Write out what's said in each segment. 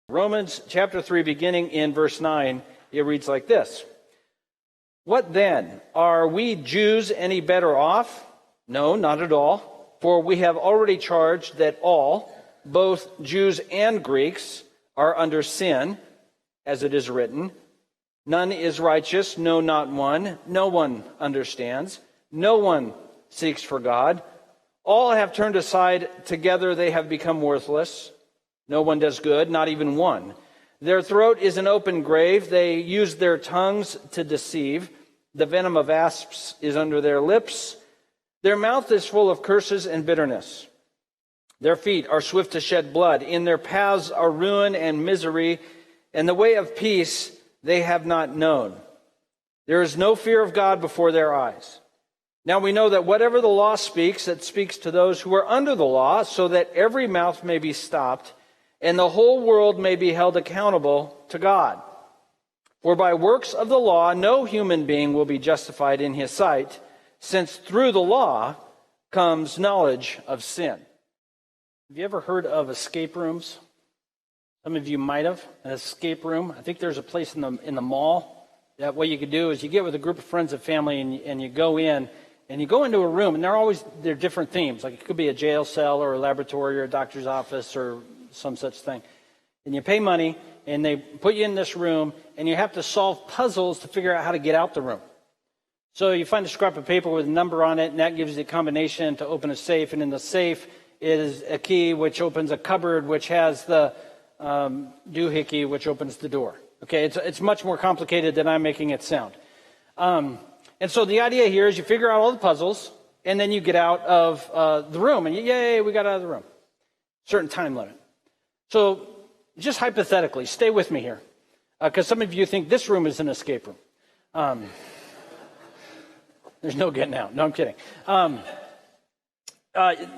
Romans chapter 3, beginning in verse 9, it reads like this. What then? Are we Jews any better off? No, not at all. For we have already charged that all, both Jews and Greeks, are under sin, as it is written. None is righteous, no, not one. No one understands. No one seeks for God. All have turned aside. Together they have become worthless. No one does good, not even one. Their throat is an open grave. They use their tongues to deceive. The venom of asps is under their lips. Their mouth is full of curses and bitterness. Their feet are swift to shed blood. In their paths are ruin and misery, and the way of peace they have not known. There is no fear of God before their eyes. Now we know that whatever the law speaks, it speaks to those who are under the law, so that every mouth may be stopped, and the whole world may be held accountable to God. For by works of the law, no human being will be justified in his sight, since through the law comes knowledge of sin. Have you ever heard of escape rooms? Some of you might have. An escape room. I think there's a place in the mall that what you could do is you get with a group of friends and family and you go in, and you go into a room, and they're different themes. Like it could be a jail cell or a laboratory or a doctor's office or some such thing. And you pay money, and they put you in this room, and you have to solve puzzles to figure out how to get out the room. So you find a scrap of paper with a number on it, and that gives you a combination to open a safe. And in the safe is a key which opens a cupboard, which has the doohickey, which opens the door. Okay, it's much more complicated than I'm making it sound. And so the idea here is you figure out all the puzzles, and then you get out of the room, and yay, we got out of the room. Certain time limit. So just hypothetically, stay with me here, because some of you think this room is an escape room. There's no getting out. No, I'm kidding.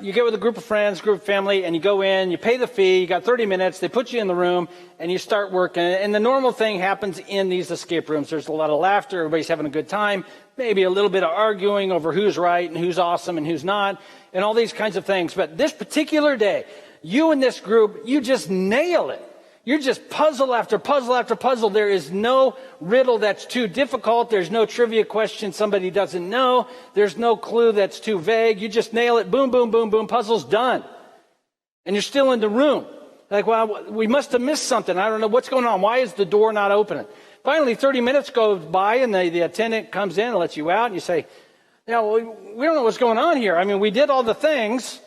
You get with a group of friends, group of family, and you go in, you pay the fee, you got 30 minutes, they put you in the room, and you start working. And the normal thing happens in these escape rooms. There's a lot of laughter, everybody's having a good time, maybe a little bit of arguing over who's right and who's awesome and who's not, and all these kinds of things. But this particular day, you and this group, you just nail it. You're just puzzle after puzzle after puzzle. There is no riddle that's too difficult. There's no trivia question somebody doesn't know. There's no clue that's too vague. You just nail it. Boom, boom, boom, boom. Puzzle's done. And you're still in the room. Like, well, we must have missed something. I don't know what's going on. Why is the door not opening? Finally, 30 minutes goes by and the attendant comes in and lets you out. And you say, yeah, well, we don't know what's going on here. I mean, we did all the things,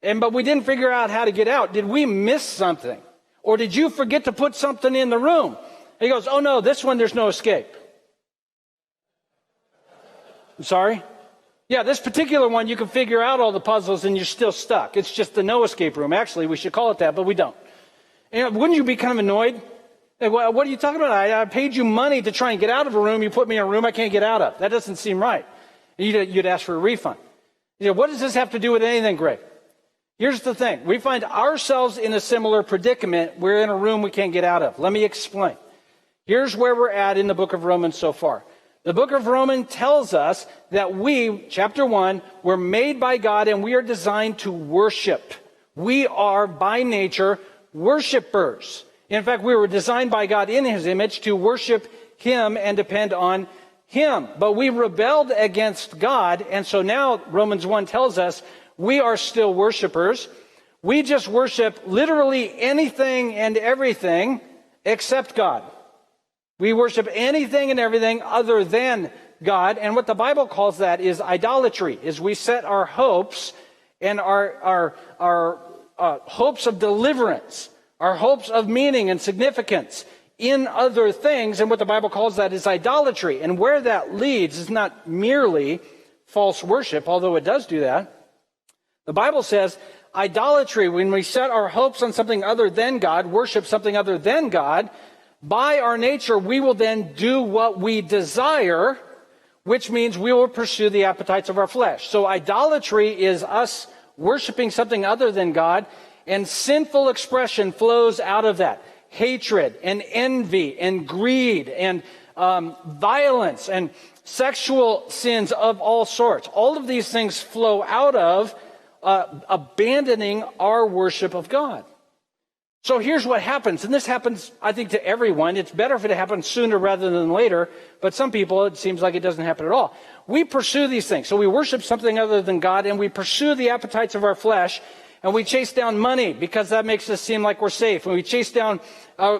but we didn't figure out how to get out. Did we miss something? Or did you forget to put something in the room? And he goes, oh no, this one there's no escape. I'm sorry? Yeah, this particular one you can figure out all the puzzles and you're still stuck. It's just the no escape room. Actually, we should call it that, but we don't. And wouldn't you be kind of annoyed? Like, what are you talking about? I paid you money to try and get out of a room. You put me in a room I can't get out of. That doesn't seem right. You'd ask for a refund. You know, what does this have to do with anything, Greg? Here's the thing. We find ourselves in a similar predicament. We're in a room we can't get out of. Let me explain. Here's where we're at in the book of Romans so far. The book of Romans tells us that we, chapter 1, were made by God and we are designed to worship. We are, by nature, worshipers. In fact, we were designed by God in His image to worship Him and depend on Him. But we rebelled against God, and so now Romans 1 tells us we are still worshipers. We just worship literally anything and everything except God. We worship anything and everything other than God. And what the Bible calls that is idolatry, is we set our hopes and our hopes of deliverance, our hopes of meaning and significance in other things. And what the Bible calls that is idolatry. And where that leads is not merely false worship, although it does do that. The Bible says idolatry, when we set our hopes on something other than God, worship something other than God, by our nature, we will then do what we desire, which means we will pursue the appetites of our flesh. So idolatry is us worshiping something other than God, and sinful expression flows out of that. Hatred and envy and greed and violence and sexual sins of all sorts. All of these things flow out of abandoning our worship of God. So here's what happens, and this happens, I think, to everyone. It's better if it happens sooner rather than later, but some people, it seems like it doesn't happen at all. We pursue these things. So we worship something other than God, and we pursue the appetites of our flesh, and we chase down money because that makes us seem like we're safe. And we chase down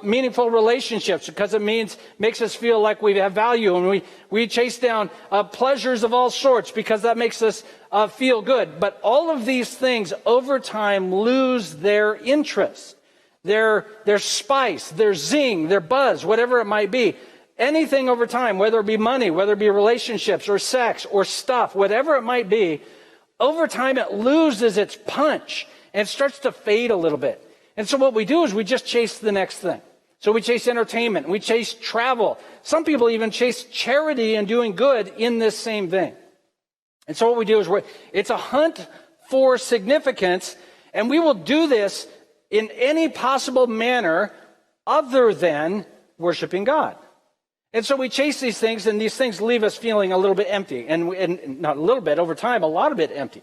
meaningful relationships because it makes us feel like we have value. And we chase down pleasures of all sorts because that makes us feel good. But all of these things over time lose their interest, their spice, their zing, their buzz, whatever it might be. Anything over time, whether it be money, whether it be relationships or sex or stuff, whatever it might be, over time it loses its punch and it starts to fade a little bit. And so what we do is we just chase the next thing. So we chase entertainment, we chase travel. Some people even chase charity and doing good in this same vein. And so what we do is it's a hunt for significance, and we will do this in any possible manner other than worshiping God. And so we chase these things, and these things leave us feeling a little bit empty. And not a little bit, over time, a lot of it empty.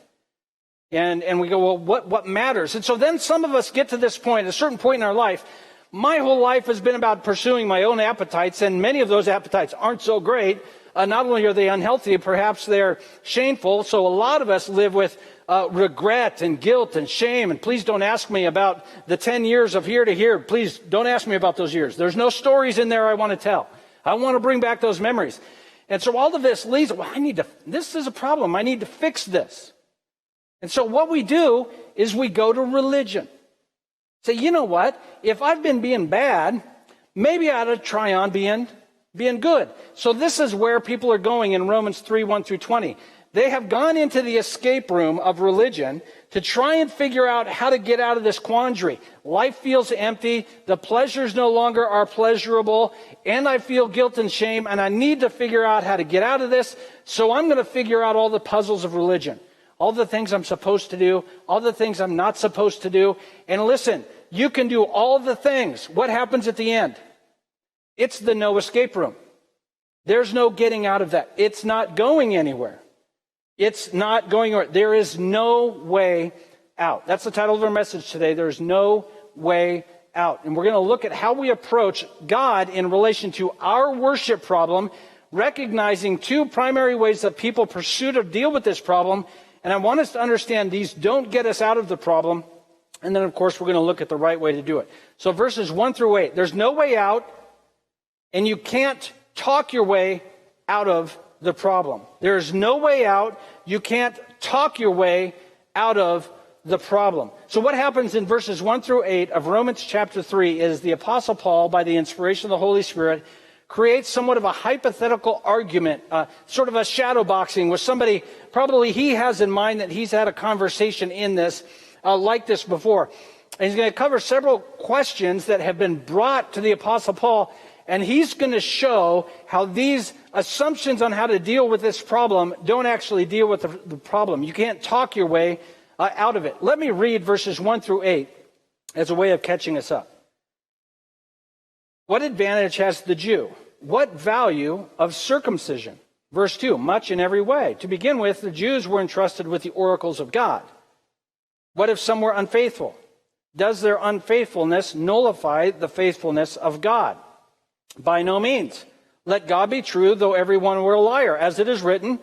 And we go, well, what matters? And so then some of us get to this point, a certain point in our life. My whole life has been about pursuing my own appetites, and many of those appetites aren't so great. Not only are they unhealthy, perhaps they're shameful. So a lot of us live with regret and guilt and shame. And please don't ask me about the 10 years of here to here. Please don't ask me about those years. There's no stories in there I want to tell. I want to bring back those memories. And so all of this leads, this is a problem. I need to fix this. And so what we do is we go to religion. Say, you know what? If I've been being bad, maybe I ought to try on being good. So this is where people are going in Romans 3:1-20. They have gone into the escape room of religion to try and figure out how to get out of this quandary. Life feels empty. The pleasures no longer are pleasurable. And I feel guilt and shame. And I need to figure out how to get out of this. So I'm going to figure out all the puzzles of religion. All the things I'm supposed to do. All the things I'm not supposed to do. And listen, you can do all the things. What happens at the end? It's the no escape room. There's no getting out of that. It's not going anywhere. It's not going anywhere. There is no way out. That's the title of our message today. There's no way out. And we're going to look at how we approach God in relation to our worship problem, recognizing two primary ways that people pursue to deal with this problem. And I want us to understand these don't get us out of the problem. And then, of course, we're going to look at the right way to do it. So verses 1-8, there's no way out, and you can't talk your way out of the problem. There's no way out. You can't talk your way out of the problem. So what happens in verses 1-8 of Romans chapter 3 is the Apostle Paul, by the inspiration of the Holy Spirit, creates somewhat of a hypothetical argument, sort of a shadow boxing with somebody probably he has in mind that he's had a conversation in this like this before. And he's going to cover several questions that have been brought to the Apostle Paul, and he's going to show how these assumptions on how to deal with this problem don't actually deal with the problem. You can't talk your way out of it. Let me read verses 1-8 as a way of catching us up. What advantage has the Jew? What value of circumcision? Verse 2, much in every way. To begin with, the Jews were entrusted with the oracles of God. What if some were unfaithful? Does their unfaithfulness nullify the faithfulness of God? By no means. Let God be true, though everyone were a liar, as it is written,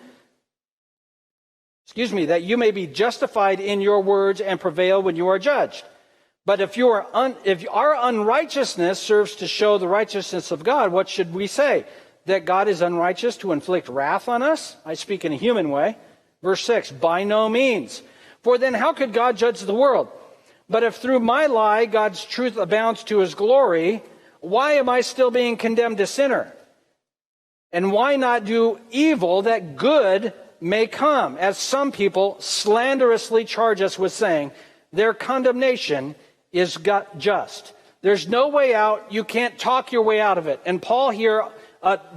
that you may be justified in your words and prevail when you are judged. But if our unrighteousness serves to show the righteousness of God, what should we say? That God is unrighteous to inflict wrath on us? I speak in a human way. Verse 6, by no means. For then how could God judge the world? But if through my lie God's truth abounds to his glory, why am I still being condemned a sinner? And why not do evil that good may come? As some people slanderously charge us with saying, their condemnation is just. There's no way out. You can't talk your way out of it. And Paul here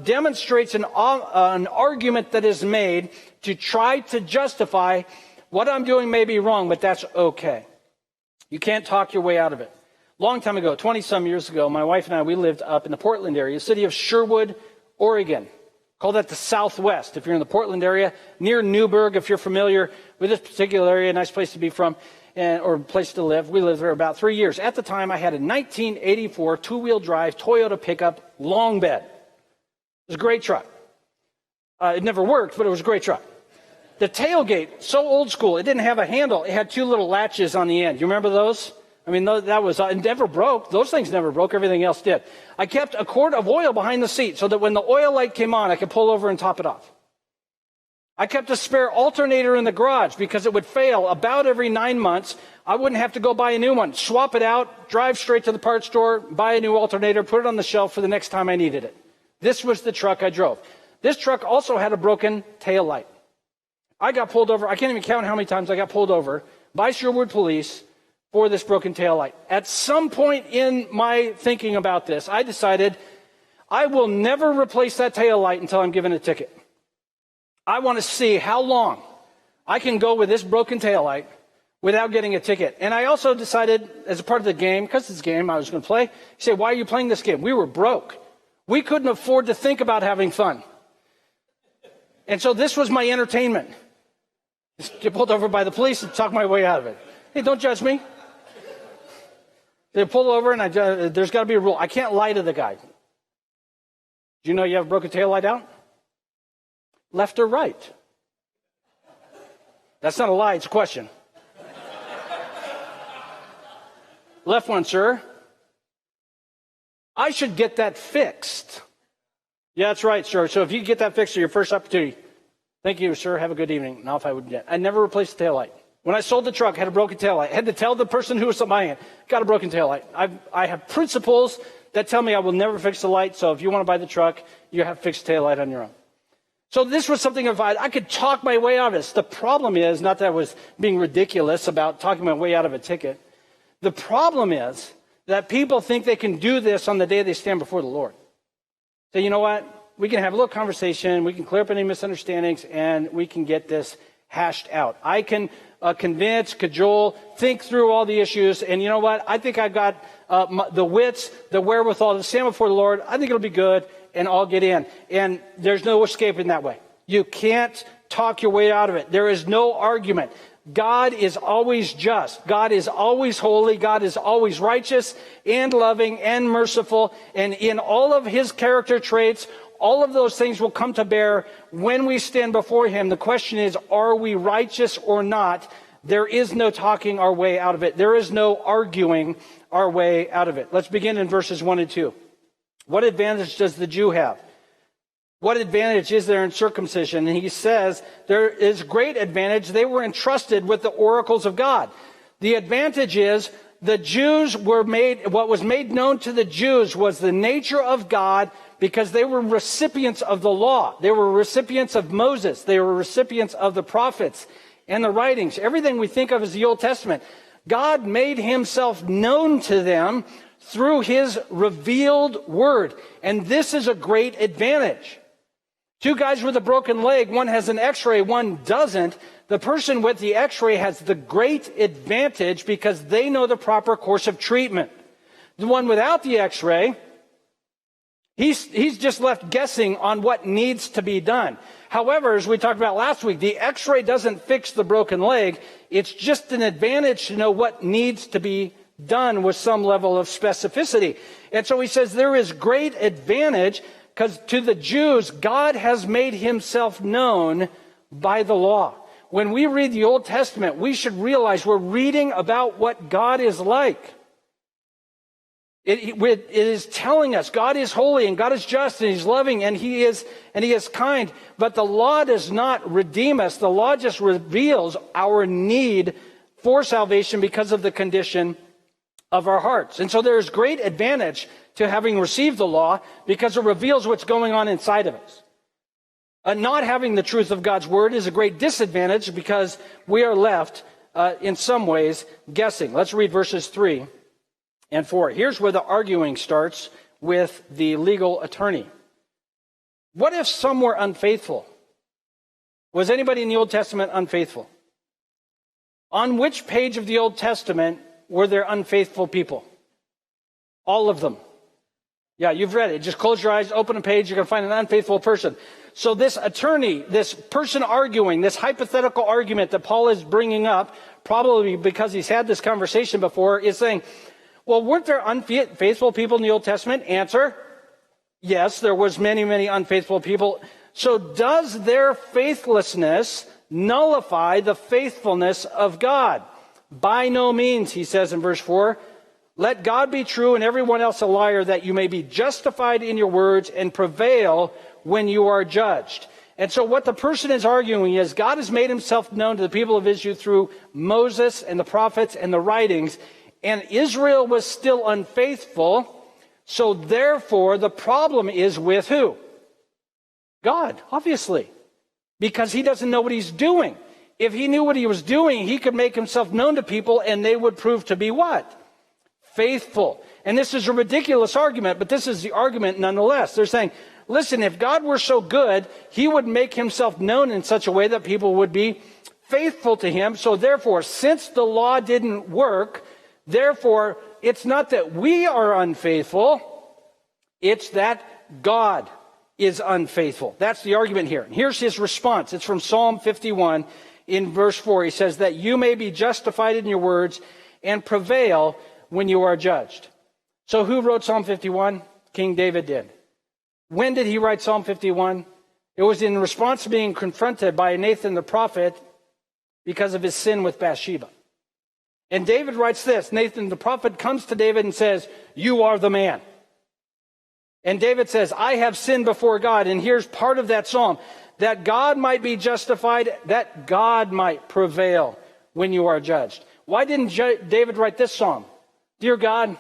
demonstrates an argument that is made to try to justify what I'm doing may be wrong, but that's okay. You can't talk your way out of it. Long time ago, 20-some years ago, my wife and I, we lived up in the Portland area, city of Sherwood, Oregon. Call that the Southwest. If you're in the Portland area, near Newburgh, if you're familiar with this particular area, nice place to be from. or place to live. We lived there about 3 years. At the time, I had a 1984 two-wheel drive Toyota pickup long bed. It was a great truck. It never worked, but it was a great truck. The tailgate, so old school, it didn't have a handle. It had two little latches on the end. You remember those? I mean, that was, it never broke. Those things never broke. Everything else did. I kept a quart of oil behind the seat so that when the oil light came on, I could pull over and top it off. I kept a spare alternator in the garage because it would fail about every 9 months. I wouldn't have to go buy a new one. Swap it out, drive straight to the parts store, buy a new alternator, put it on the shelf for the next time I needed it. This was the truck I drove. This truck also had a broken tail light. I got pulled over. I can't even count how many times I got pulled over by Sherwood Police for this broken taillight. At some point in my thinking about this, I decided I will never replace that taillight until I'm given a ticket. I want to see how long I can go with this broken taillight without getting a ticket. And I also decided, as a part of the game, because it's a game I was going to play, you say, why are you playing this game? We were broke. We couldn't afford to think about having fun. And so this was my entertainment. Just get pulled over by the police and talk my way out of it. Hey, don't judge me. They pull over, and there's got to be a rule. I can't lie to the guy. Do you know you have a broken tail light out? Left or right? That's not a lie, it's a question. Left one, sir. I should get that fixed. Yeah, that's right, sir. So if you get that fixed at your first opportunity, thank you, sir. Have a good evening. And off I would get. I never replaced the taillight. When I sold the truck, I had a broken taillight. I had to tell the person who was buying it, got a broken taillight. I have principles that tell me I will never fix the light. So if you want to buy the truck, you have to fix the taillight on your own. So this was something I could talk my way out of this. The problem is, not that I was being ridiculous about talking my way out of a ticket. The problem is that people think they can do this on the day they stand before the Lord. So you know what? We can have a little conversation. We can clear up any misunderstandings, and we can get this hashed out. I can convince, cajole, think through all the issues. And you know what? I think I've got the wits, the wherewithal to stand before the Lord. I think it'll be good, and I'll get in. And there's no escaping that way. You can't talk your way out of it. There is no argument. God is always just. God is always holy. God is always righteous and loving and merciful. And in all of his character traits, all of those things will come to bear when we stand before him. The question is, are we righteous or not? There is no talking our way out of it. There is no arguing our way out of it. Let's begin in verses 1 and 2. What advantage does the Jew have? What advantage is there in circumcision? And he says there is great advantage. They were entrusted with the oracles of God. The advantage is the Jews were made, what was made known to the Jews was the nature of God, because they were recipients of the law. They were recipients of Moses. They were recipients of the prophets and the writings. Everything we think of as the Old Testament. God made himself known to them through his revealed word. And this is a great advantage. Two guys with a broken leg, one has an x-ray, one doesn't. The person with the x-ray has the great advantage because they know the proper course of treatment. The one without the x-ray, he's just left guessing on what needs to be done. However, as we talked about last week, the x-ray doesn't fix the broken leg. It's just an advantage to know what needs to be done with some level of specificity. And so he says there is great advantage because to the Jews, God has made himself known by the law. When we read the Old Testament, we should realize we're reading about what God is like. It is telling us God is holy and God is just and he's loving and he is kind. But the law does not redeem us. The law just reveals our need for salvation because of the condition of our hearts. And so there's great advantage to having received the law because it reveals what's going on inside of us. Not having the truth of God's word is a great disadvantage because we are left, in some ways, guessing. Let's read verses 3 and 4. Here's where the arguing starts with the legal attorney. What if some were unfaithful? Was anybody in the Old Testament unfaithful? On which page of the Old Testament were there unfaithful people? All of them. Yeah, you've read it. Just close your eyes, open a page, you're going to find an unfaithful person. So this attorney, this person arguing, this hypothetical argument that Paul is bringing up, probably because he's had this conversation before, is saying, well, weren't there unfaithful people in the Old Testament? Answer, yes, there was many, many unfaithful people. So does their faithlessness nullify the faithfulness of God? By no means, he says in verse 4, let God be true and everyone else a liar, that you may be justified in your words and prevail when you are judged. And so what the person is arguing is God has made himself known to the people of Israel through Moses and the prophets and the writings, and Israel was still unfaithful. So therefore, the problem is with who? God, obviously, because he doesn't know what he's doing. If he knew what he was doing, he could make himself known to people and they would prove to be what? Faithful. And this is a ridiculous argument, but this is the argument nonetheless. They're saying, listen, if God were so good, he would make himself known in such a way that people would be faithful to him. So therefore, since the law didn't work, therefore, it's not that we are unfaithful, it's that God is unfaithful. That's the argument here. And here's his response. It's from Psalm 51 in verse 4. He says that you may be justified in your words and prevail when you are judged. So who wrote Psalm 51? King David did. When did he write Psalm 51? It was in response to being confronted by Nathan the prophet because of his sin with Bathsheba. And David writes this. Nathan the prophet comes to David and says, you are the man. And David says, I have sinned before God. And here's part of that psalm. That God might be justified, that God might prevail when you are judged. Why didn't David write this psalm? Dear God,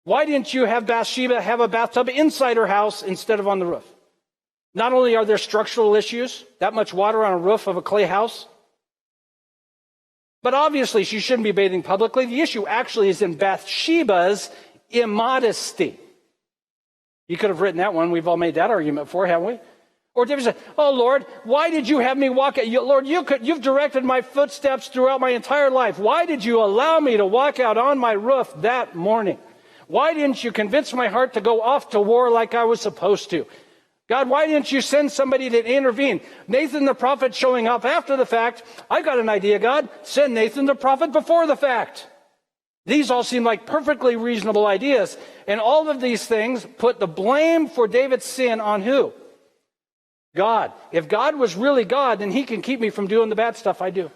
why didn't you have Bathsheba have a bathtub inside her house instead of on the roof? Not only are there structural issues, that much water on a roof of a clay house, but obviously she shouldn't be bathing publicly. The issue actually is in Bathsheba's immodesty. You could have written that one. We've all made that argument before, haven't we? Or David said, oh, Lord, why did you have me walk out? Lord, you've directed my footsteps throughout my entire life. Why did you allow me to walk out on my roof that morning? Why didn't you convince my heart to go off to war like I was supposed to? God, why didn't you send somebody to intervene? Nathan the prophet showing up after the fact. I got an idea, God. Send Nathan the prophet before the fact. These all seem like perfectly reasonable ideas. And all of these things put the blame for David's sin on who? God. If God was really God, then he can keep me from doing the bad stuff I do.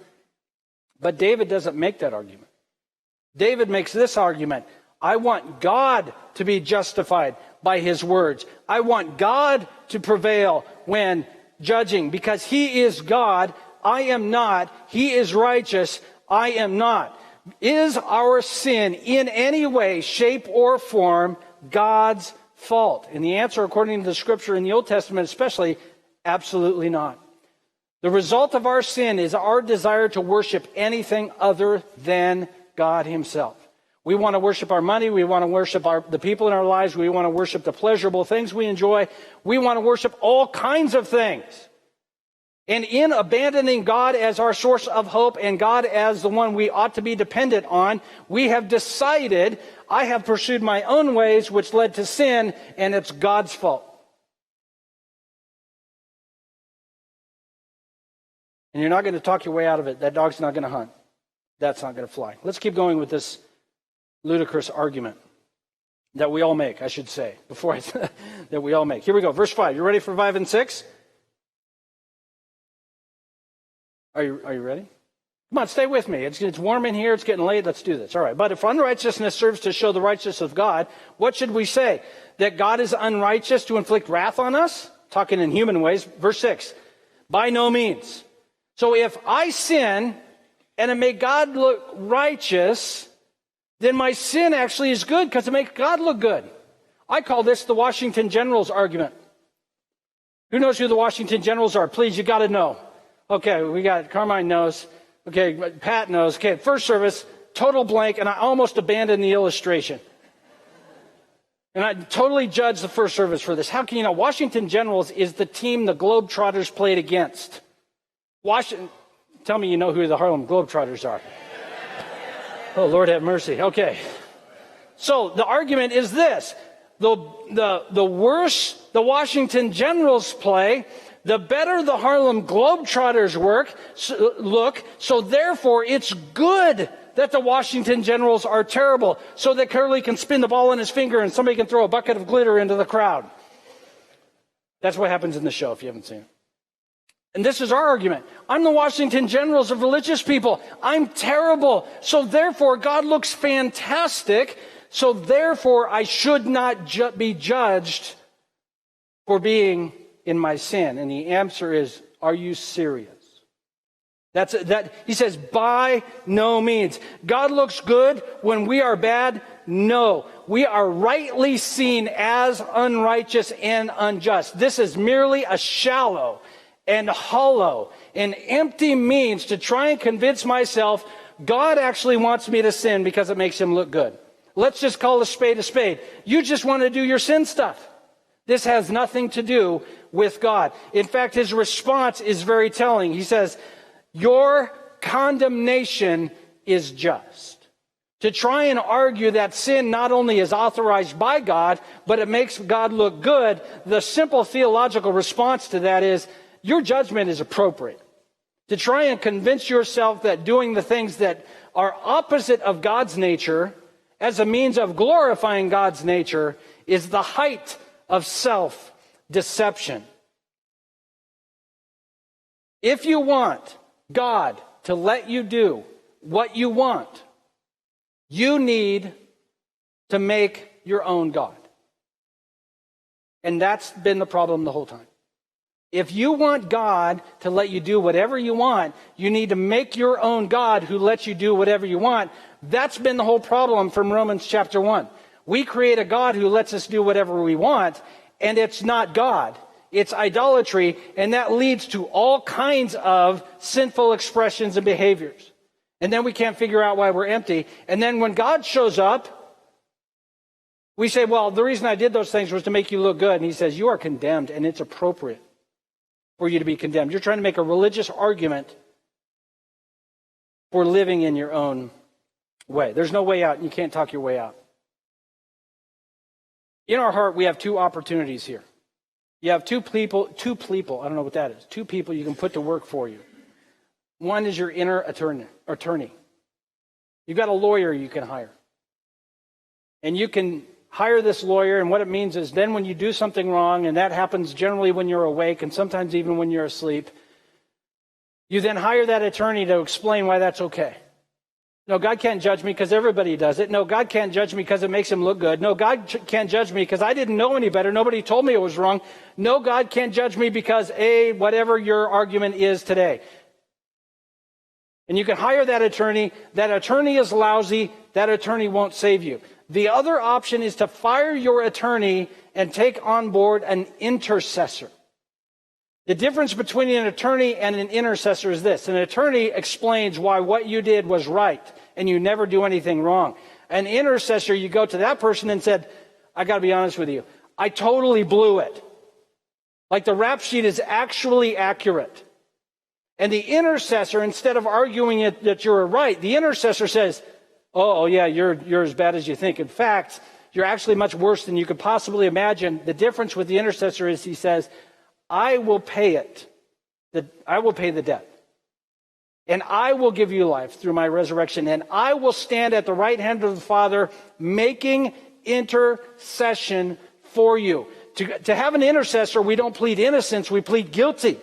But David doesn't make that argument. David makes this argument. I want God to be justified by his words. I want God to prevail when judging, because he is God, I am not. He is righteous, I am not. Is our sin in any way, shape, or form God's fault? And the answer, according to the scripture in the Old Testament especially, absolutely not. The result of our sin is our desire to worship anything other than God himself. We want to worship our money. We want to worship the people in our lives. We want to worship the pleasurable things we enjoy. We want to worship all kinds of things. And in abandoning God as our source of hope and God as the one we ought to be dependent on, we have decided, I have pursued my own ways, which led to sin, and it's God's fault. And you're not going to talk your way out of it. That dog's not going to hunt. That's not going to fly. Let's keep going with this ludicrous argument that we all make, I should say, that we all make. Here we go. Verse 5. You ready for 5 and 6? Are you ready? Come on, stay with me. It's warm in here. It's getting late. Let's do this. All right. But if unrighteousness serves to show the righteousness of God, what should we say? That God is unrighteous to inflict wrath on us? Talking in human ways. Verse 6. By no means. So if I sin and it make God look righteous, then my sin actually is good because it makes God look good. I call this the Washington Generals argument. Who knows who the Washington Generals are? Please, you got to know. Okay, we got Carmine knows. Okay, Pat knows. Okay, first service, total blank, and I almost abandoned the illustration. And I totally judged the first service for this. How can you know? Washington Generals is the team the Globetrotters played against. Tell me you know who the Harlem Globetrotters are. Oh, Lord have mercy. Okay. So the argument is this. the worse the Washington Generals play, the better the Harlem Globetrotters look. So therefore, it's good that the Washington Generals are terrible, so that Curly can spin the ball in his finger and somebody can throw a bucket of glitter into the crowd. That's what happens in the show, if you haven't seen it. And this is our argument. I'm the Washington Generals of religious people. I'm terrible. So therefore, God looks fantastic. So therefore, I should not be judged for being in my sin. And the answer is, are you serious? He says, by no means. God looks good when we are bad? No. We are rightly seen as unrighteous and unjust. This is merely a shallow and hollow and empty means to try and convince myself God actually wants me to sin because it makes him look good. Let's just call a spade a spade. You just want to do your sin stuff. This has nothing to do with God. In fact, his response is very telling. He says, your condemnation is just. To try and argue that sin not only is authorized by God, but it makes God look good, the simple theological response to that is, your judgment is appropriate. To try and convince yourself that doing the things that are opposite of God's nature as a means of glorifying God's nature is the height of self-deception. If you want God to let you do what you want, you need to make your own God. And that's been the problem the whole time. If you want God to let you do whatever you want, you need to make your own God who lets you do whatever you want. That's been the whole problem from Romans chapter 1. We create a God who lets us do whatever we want, and it's not God. It's idolatry, and that leads to all kinds of sinful expressions and behaviors. And then we can't figure out why we're empty. And then when God shows up, we say, well, the reason I did those things was to make you look good. And he says, you are condemned, and it's appropriate for you to be condemned. You're trying to make a religious argument for living in your own way. There's no way out, and you can't talk your way out. In our heart, we have two opportunities here. You have two people, I don't know what that is, two people you can put to work for you. One is your inner attorney. You've got a lawyer you can hire. And you can hire this lawyer, and what it means is then when you do something wrong, and that happens generally when you're awake and sometimes even when you're asleep, you then hire that attorney to explain why that's okay. No, God can't judge me because everybody does it. No, God can't judge me because it makes him look good. No, God can't judge me because I didn't know any better. Nobody told me it was wrong. No, God can't judge me because whatever your argument is today. And you can hire that attorney. That attorney is lousy. That attorney won't save you. The other option is to fire your attorney and take on board an intercessor. The difference between an attorney and an intercessor is this. An attorney explains why what you did was right, and you never do anything wrong. An intercessor, you go to that person and said, I got to be honest with you, I totally blew it. Like the rap sheet is actually accurate. And the intercessor, instead of arguing it that you're right, the intercessor says, oh yeah, you're as bad as you think. In fact, you're actually much worse than you could possibly imagine. The difference with the intercessor is he says, I will pay it. I will pay the debt. And I will give you life through my resurrection. And I will stand at the right hand of the Father making intercession for you. To have an intercessor, we don't plead innocence, we plead guilty.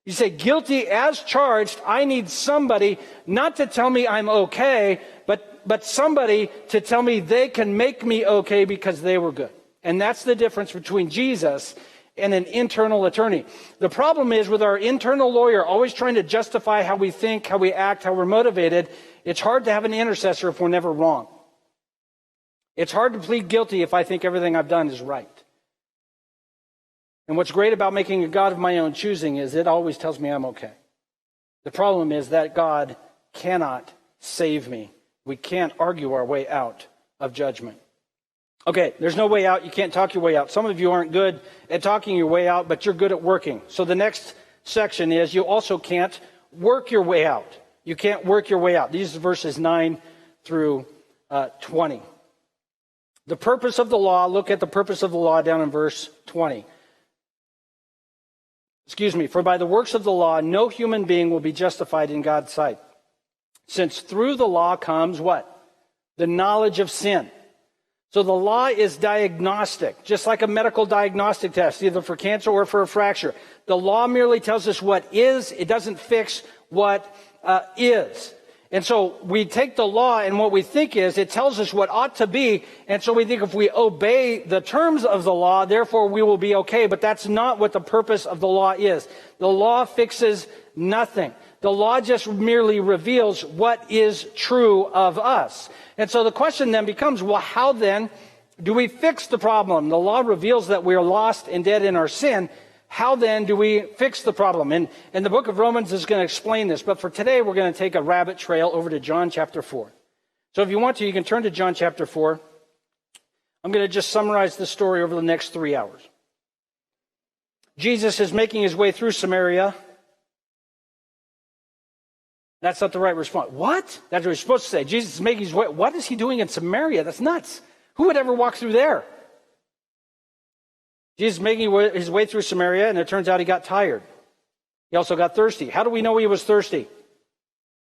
You say, guilty as charged. I need somebody not to tell me I'm okay, but somebody to tell me they can make me okay because they were good. And that's the difference between Jesus and an internal attorney. The problem is with our internal lawyer always trying to justify how we think, how we act, how we're motivated, it's hard to have an intercessor if we're never wrong. It's hard to plead guilty if I think everything I've done is right. And what's great about making a God of my own choosing is it always tells me I'm okay. The problem is that God cannot save me. We can't argue our way out of judgment. Okay, there's no way out. You can't talk your way out. Some of you aren't good at talking your way out, but you're good at working. So the next section is you also can't work your way out. You can't work your way out. These are verses 9 through 20. The purpose of the law, look at the purpose of the law down in verse 20. For by the works of the law, no human being will be justified in God's sight. Since through the law comes what? The knowledge of sin. So the law is diagnostic, just like a medical diagnostic test, either for cancer or for a fracture. The law merely tells us what is. It doesn't fix what is. And so we take the law, and what we think is it tells us what ought to be. And so we think if we obey the terms of the law, therefore we will be okay. But that's not what the purpose of the law is. The law fixes nothing. The law just merely reveals what is true of us. And so the question then becomes, well, how then do we fix the problem? The law reveals that we are lost and dead in our sin. How then do we fix the problem? And the book of Romans is going to explain this. But for today, we're going to take a rabbit trail over to John chapter 4. So if you want to, you can turn to John chapter 4. I'm going to just summarize the story over the next 3 hours. Jesus is making his way through Samaria. That's not the right response. What? That's what we're supposed to say. Jesus is making his way. What is he doing in Samaria? That's nuts. Who would ever walk through there? Jesus is making his way through Samaria, and it turns out he got tired. He also got thirsty. How do we know he was thirsty?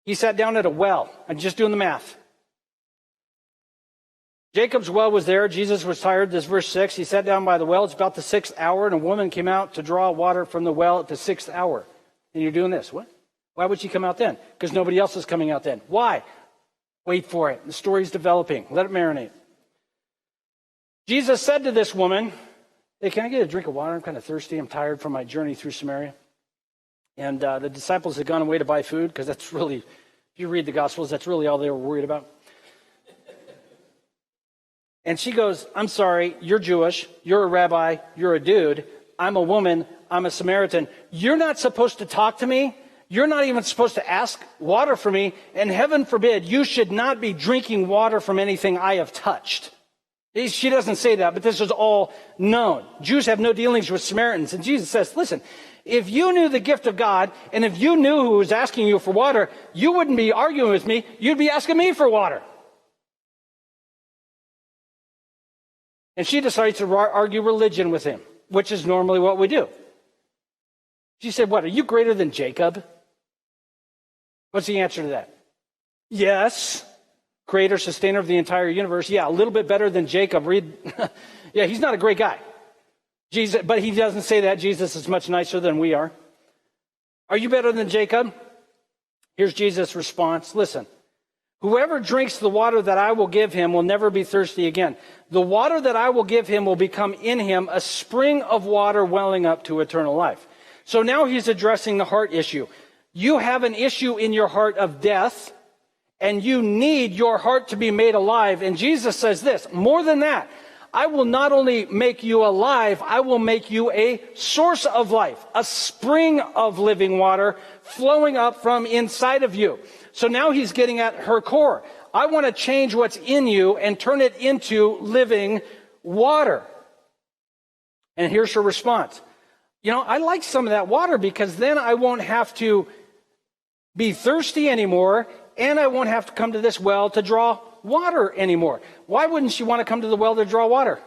He sat down at a well. I'm just doing the math. Jacob's well was there. Jesus was tired. This is verse 6. He sat down by the well. It's about the 6th hour, and a woman came out to draw water from the well at the 6th hour. And you're doing this. What? Why would she come out then? Because nobody else is coming out then. Why? Wait for it. The story's developing. Let it marinate. Jesus said to this woman, hey, can I get a drink of water? I'm kind of thirsty. I'm tired from my journey through Samaria. And the disciples had gone away to buy food, because that's really, if you read the Gospels, that's really all they were worried about. And she goes, I'm sorry, you're Jewish, you're a rabbi, you're a dude, I'm a woman, I'm a Samaritan. You're not supposed to talk to me. You're not even supposed to ask water for me. And heaven forbid, you should not be drinking water from anything I have touched. She doesn't say that, but this is all known. Jews have no dealings with Samaritans. And Jesus says, listen, if you knew the gift of God, and if you knew who was asking you for water, you wouldn't be arguing with me. You'd be asking me for water. And she decided to argue religion with him, which is normally what we do. She said, what, are you greater than Jacob? What's the answer to that? Yes. Creator, sustainer of the entire universe. Yeah, a little bit better than Jacob. Read. Yeah, he's not a great guy. Jesus, but he doesn't say that. Jesus is much nicer than we are. Are you better than Jacob? Here's Jesus' response. Listen, whoever drinks the water that I will give him will never be thirsty again. The water that I will give him will become in him a spring of water welling up to eternal life. So now he's addressing the heart issue. You have an issue in your heart of death, and you need your heart to be made alive. And Jesus says this, more than that, I will not only make you alive, I will make you a source of life, a spring of living water flowing up from inside of you. So now he's getting at her core. I want to change what's in you and turn it into living water. And here's her response. You know, I like some of that water because then I won't have to be thirsty anymore, and I won't have to come to this well to draw water anymore. Why wouldn't she want to come to the well to draw water?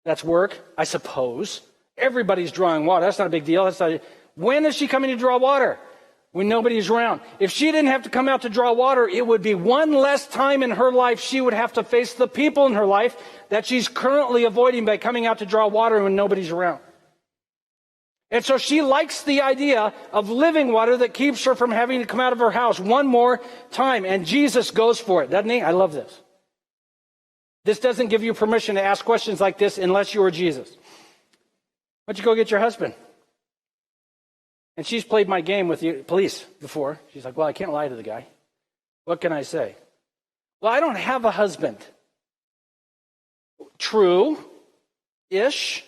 That's work, I suppose. Everybody's drawing water. That's not a big deal. When is she coming to draw water? When nobody's around. If she didn't have to come out to draw water, it would be one less time in her life she would have to face the people in her life that she's currently avoiding by coming out to draw water when nobody's around. And so she likes the idea of living water that keeps her from having to come out of her house one more time. And Jesus goes for it, doesn't he? I love this. This doesn't give you permission to ask questions like this unless you are Jesus. Why don't you go get your husband? And she's played my game with the police before. She's like, well, I can't lie to the guy. What can I say? Well, I don't have a husband. True-ish.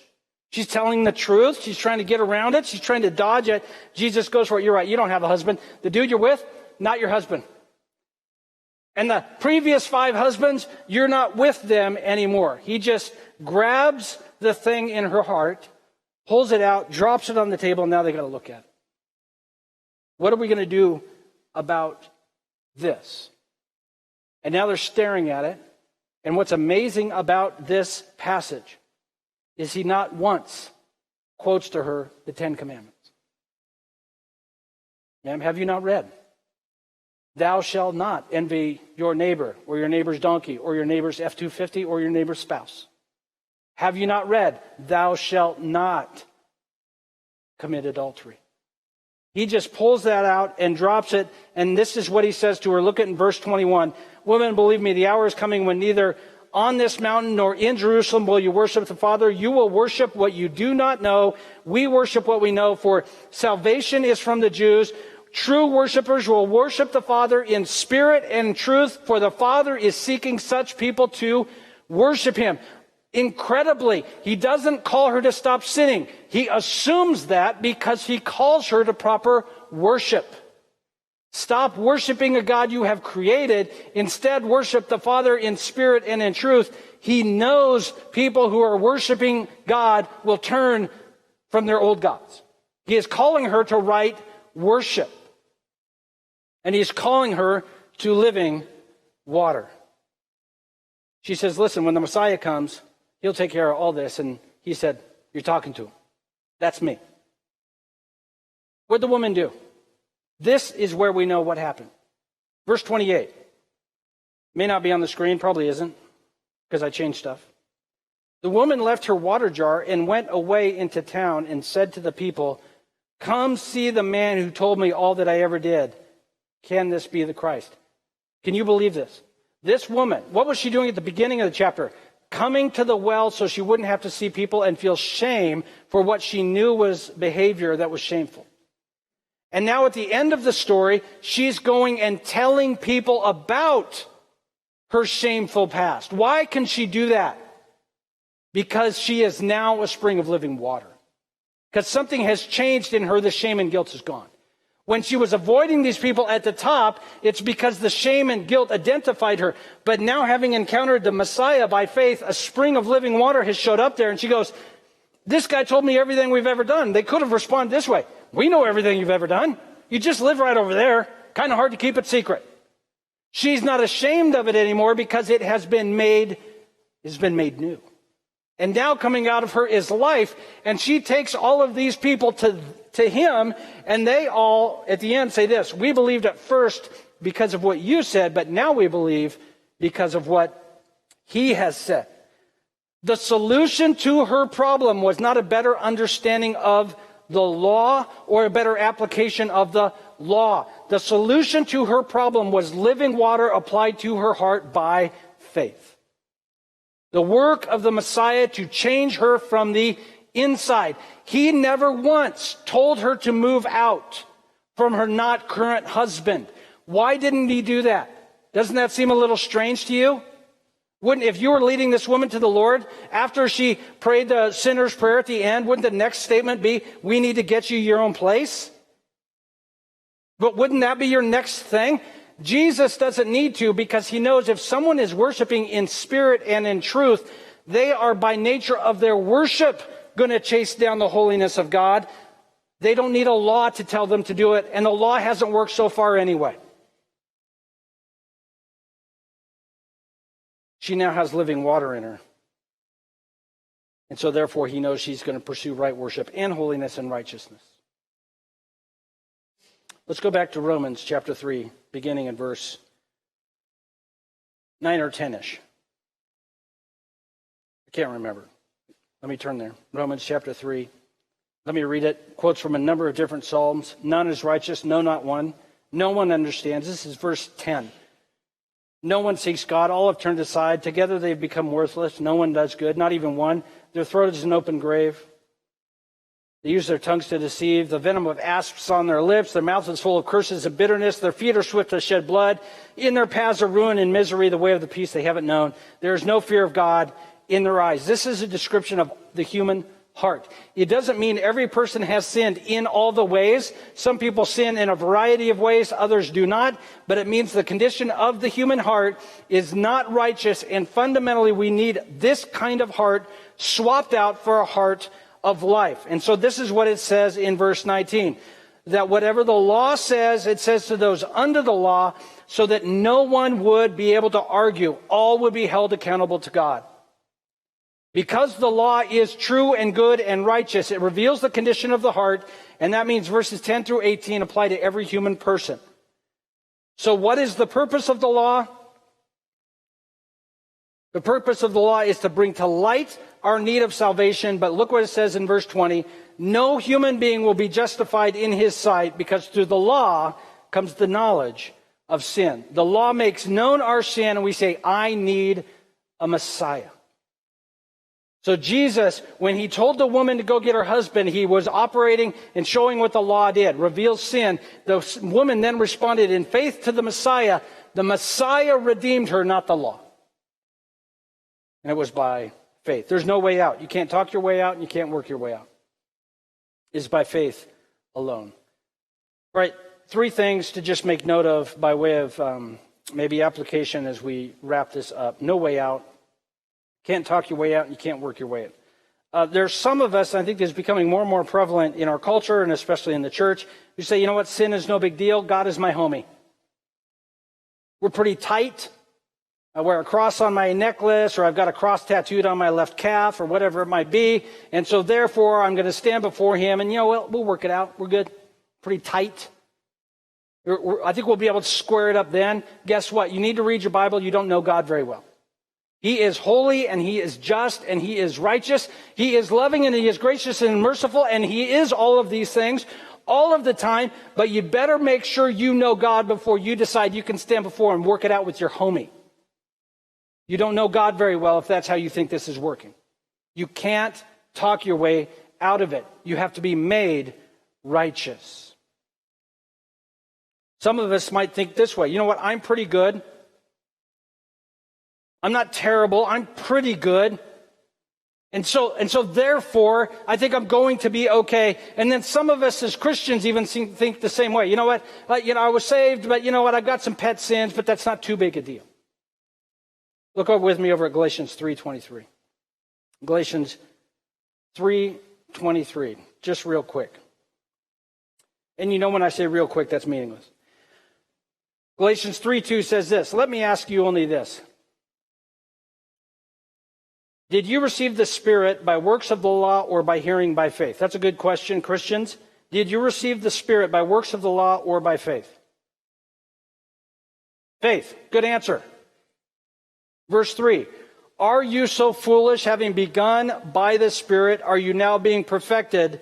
She's telling the truth. She's trying to get around it. She's trying to dodge it. Jesus goes for it. You're right. You don't have a husband. The dude you're with, not your husband. And the previous 5 husbands, you're not with them anymore. He just grabs the thing in her heart, pulls it out, drops it on the table, and now they got to look at it. What are we going to do about this? And now they're staring at it. And what's amazing about this passage is he not once quotes to her the Ten Commandments. Ma'am, have you not read? Thou shalt not envy your neighbor or your neighbor's donkey or your neighbor's F-250 or your neighbor's spouse. Have you not read? Thou shalt not commit adultery. He just pulls that out and drops it, and this is what he says to her. Look at in verse 21. Woman, believe me, the hour is coming when neither on this mountain nor in Jerusalem will you worship the Father. You will worship what you do not know. We worship what we know, for salvation is from the Jews. True worshipers will worship the Father in spirit and truth, for the Father is seeking such people to worship him. Incredibly, he doesn't call her to stop sinning. He assumes that because he calls her to proper worship. Stop worshiping a God you have created. Instead, worship the Father in spirit and in truth. He knows people who are worshiping God will turn from their old gods. He is calling her to right worship. And he's calling her to living water. She says, listen, when the Messiah comes, he'll take care of all this. And he said, you're talking to him. That's me. What'd the woman do? This is where we know what happened. Verse 28. May not be on the screen, probably isn't, because I changed stuff. The woman left her water jar and went away into town and said to the people, come see the man who told me all that I ever did. Can this be the Christ? Can you believe this? This woman, what was she doing at the beginning of the chapter? Coming to the well so she wouldn't have to see people and feel shame for what she knew was behavior that was shameful. And now at the end of the story, she's going and telling people about her shameful past. Why can she do that? Because she is now a spring of living water. Because something has changed in her, the shame and guilt is gone. When she was avoiding these people at the top, it's because the shame and guilt identified her. But now, having encountered the Messiah by faith, a spring of living water has showed up there. And she goes, this guy told me everything we've ever done. They could have responded this way. We know everything you've ever done. You just live right over there. Kind of hard to keep it secret. She's not ashamed of it anymore because it has been made new. And now coming out of her is life. And she takes all of these people to him, and they all, at the end, say this: we believed at first because of what you said, but now we believe because of what he has said. The solution to her problem was not a better understanding of the law or a better application of the law. The solution to her problem was living water applied to her heart by faith. The work of the Messiah to change her from the inside. He never once told her to move out from her not current husband. Why didn't he do that? Doesn't that seem a little strange to you? Wouldn't, if you were leading this woman to the Lord, after she prayed the sinner's prayer at the end, wouldn't the next statement be, we need to get you your own place? But wouldn't that be your next thing? Jesus doesn't need to, because he knows if someone is worshiping in spirit and in truth, they are by nature of their worship going to chase down the holiness of God. They don't need a law to tell them to do it, and the law hasn't worked so far anyway. She now has living water in her. And so therefore he knows she's going to pursue right worship and holiness and righteousness. Let's go back to Romans chapter 3, beginning in verse 9 or 10-ish. I can't remember. Let me turn there. Romans chapter 3. Let me read it. Quotes from a number of different Psalms. None is righteous, no, not one. No one understands. This is verse 10. No one seeks God. All have turned aside. Together they've become worthless. No one does good, not even one. Their throat is an open grave. They use their tongues to deceive. The venom of asps on their lips. Their mouth is full of curses and bitterness. Their feet are swift to shed blood. In their paths are ruin and misery. The way of the peace they haven't known. There is no fear of God in their eyes. This is a description of the human heart. It doesn't mean every person has sinned in all the ways. Some people sin in a variety of ways, others do not. But it means the condition of the human heart is not righteous, and fundamentally we need this kind of heart swapped out for a heart of life. And so this is what it says in verse 19. That whatever the law says, it says to those under the law, so that no one would be able to argue. All would be held accountable to God. Because the law is true and good and righteous, it reveals the condition of the heart, and that means verses 10 through 18 apply to every human person. So what is the purpose of the law? The purpose of the law is to bring to light our need of salvation, but look what it says in verse 20. No human being will be justified in his sight, because through the law comes the knowledge of sin. The law makes known our sin, and we say, I need a Messiah. So Jesus, when he told the woman to go get her husband, he was operating and showing what the law did, reveals sin. The woman then responded in faith to the Messiah. The Messiah redeemed her, not the law. And it was by faith. There's no way out. You can't talk your way out and you can't work your way out. It's by faith alone. All right, 3 things to just make note of by way of maybe application as we wrap this up. No way out. Can't talk your way out, and you can't work your way out. There's some of us, I think this is becoming more and more prevalent in our culture, and especially in the church, who say, you know what, sin is no big deal. God is my homie. We're pretty tight. I wear a cross on my necklace, or I've got a cross tattooed on my left calf, or whatever it might be. And so therefore, I'm going to stand before him, and we'll work it out. We're good. Pretty tight. I think we'll be able to square it up then. Guess what? You need to read your Bible. You don't know God very well. He is holy, and he is just, and he is righteous. He is loving, and he is gracious and merciful, and he is all of these things all of the time. But you better make sure you know God before you decide you can stand before and work it out with your homie. You don't know God very well if that's how you think this is working. You can't talk your way out of it. You have to be made righteous. Some of us might think this way. You know what? I'm pretty good. I'm not terrible. I'm pretty good. And so therefore, I think I'm going to be okay. And then some of us as Christians even think the same way. You know what? I was saved, but you know what? I've got some pet sins, but that's not too big a deal. Look over with me over at Galatians 3:23. Galatians 3:23. Just real quick. And you know when I say real quick, that's meaningless. Galatians 3:2 says this. Let me ask you only this. Did you receive the Spirit by works of the law or by hearing by faith? That's a good question, Christians. Did you receive the Spirit by works of the law or by faith? Faith. Good answer. Verse 3. Are you so foolish, having begun by the Spirit, are you now being perfected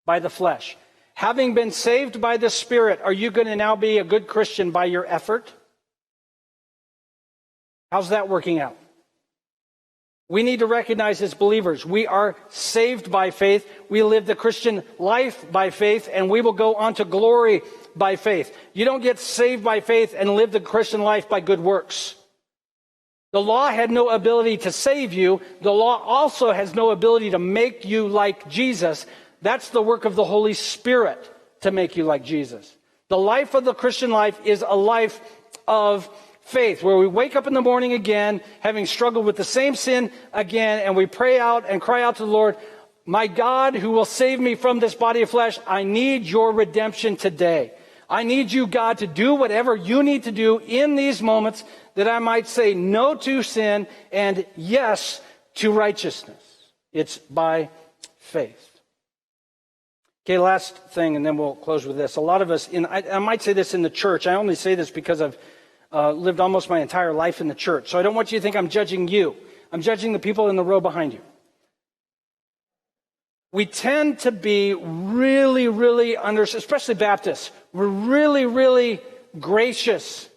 by the flesh? Having been saved by the Spirit, are you going to now be a good Christian by your effort? How's that working out? We need to recognize as believers, we are saved by faith. We live the Christian life by faith, and we will go on to glory by faith. You don't get saved by faith and live the Christian life by good works. The law had no ability to save you. The law also has no ability to make you like Jesus. That's the work of the Holy Spirit to make you like Jesus. The life of the Christian life is a life of faith, where we wake up in the morning again, having struggled with the same sin again, and we pray out and cry out to the Lord, my God, who will save me from this body of flesh, I need your redemption today. I need you, God, to do whatever you need to do in these moments that I might say no to sin and yes to righteousness. It's by faith. Okay, last thing, and then we'll close with this. A lot of us, I might say this in the church. I only say this because I've lived almost my entire life in the church. So I don't want you to think I'm judging you. I'm judging the people in the row behind you. We tend to be really, really especially Baptists, we're really, really gracious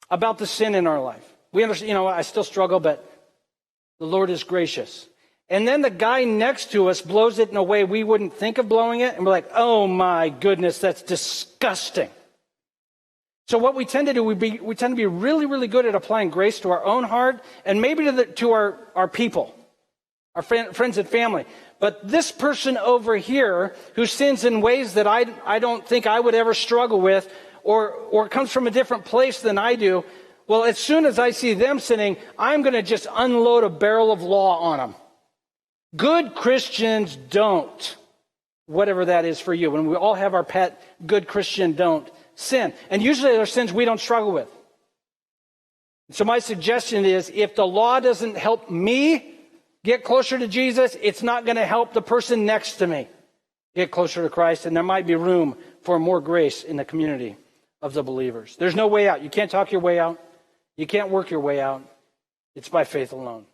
about the sin in our life. We understand, I still struggle, but the Lord is gracious. And then the guy next to us blows it in a way we wouldn't think of blowing it, and we're like, oh my goodness, that's disgusting. So what we tend to do, we tend to be really, really good at applying grace to our own heart and maybe to our people, our friends and family. But this person over here who sins in ways that I don't think I would ever struggle with or comes from a different place than I do, well, as soon as I see them sinning, I'm going to just unload a barrel of law on them. Good Christians don't, whatever that is for you. When we all have our pet good Christian don't sin. And usually they're sins we don't struggle with. So my suggestion is, if the law doesn't help me get closer to Jesus, it's not going to help the person next to me get closer to Christ. And there might be room for more grace in the community of the believers. There's no way out. You can't talk your way out. You can't work your way out. It's by faith alone.